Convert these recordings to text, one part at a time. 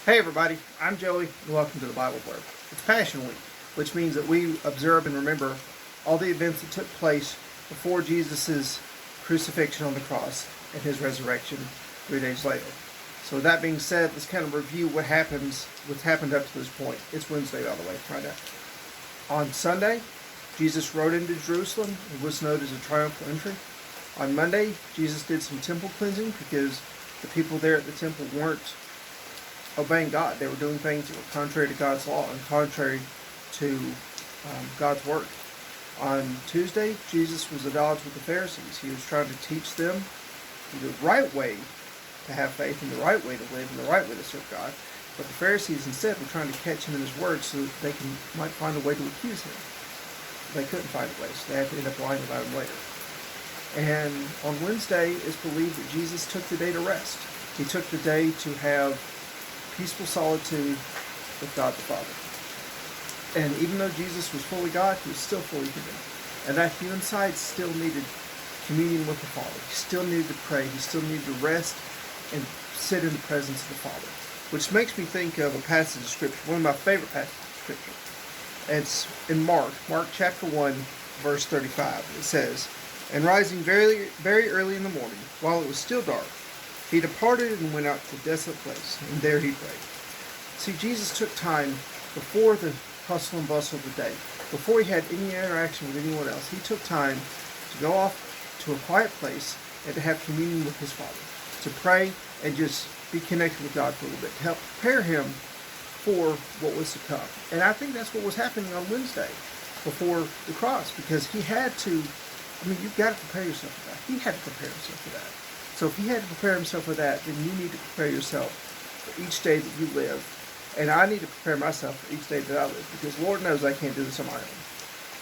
Hey everybody, I'm Joey and welcome to the Bible Blurb. It's Passion Week, which means that we observe and remember all the events that took place before Jesus' crucifixion on the cross and his resurrection 3 days later. So with that being said, let's kind of review what's happened up to this point. It's Wednesday, by the way, trying to. On Sunday, Jesus rode into Jerusalem and was known as a triumphal entry. On Monday, Jesus did some temple cleansing because the people there at the temple weren't obeying God. They were doing things that were contrary to God's law and contrary to God's word. On Tuesday, Jesus was at odds with the Pharisees. He was trying to teach them the right way to have faith and the right way to live and the right way to serve God. But the Pharisees instead were trying to catch him in his word so that they might find a way to accuse him. They couldn't find a way, so they had to end up lying about him later. And on Wednesday, it's believed that Jesus took the day to rest. He took the day to have peaceful solitude with God the Father. And even though Jesus was fully God, he was still fully human. And that human side still needed communion with the Father. He still needed to pray. He still needed to rest and sit in the presence of the Father. Which makes me think of a passage of Scripture, one of my favorite passages of Scripture. It's in Mark chapter 1, verse 35. It says, "And rising very, very early in the morning, while it was still dark, he departed and went out to a desolate place, and there he prayed." See, Jesus took time before the hustle and bustle of the day, before he had any interaction with anyone else. He took time to go off to a quiet place and to have communion with his Father, to pray and just be connected with God for a little bit, to help prepare him for what was to come. And I think that's what was happening on Wednesday before the cross, because he had to, you've got to prepare yourself for that. He had to prepare himself for that. So if he had to prepare himself for that, then you need to prepare yourself for each day that you live. And I need to prepare myself for each day that I live, because Lord knows I can't do this on my own.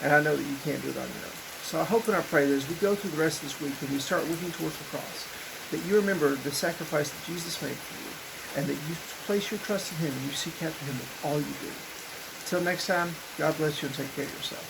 And I know that you can't do it on your own. So I hope and I pray that as we go through the rest of this week and we start looking towards the cross, that you remember the sacrifice that Jesus made for you, and that you place your trust in him and you seek after him with all you do. Until next time, God bless you and take care of yourself.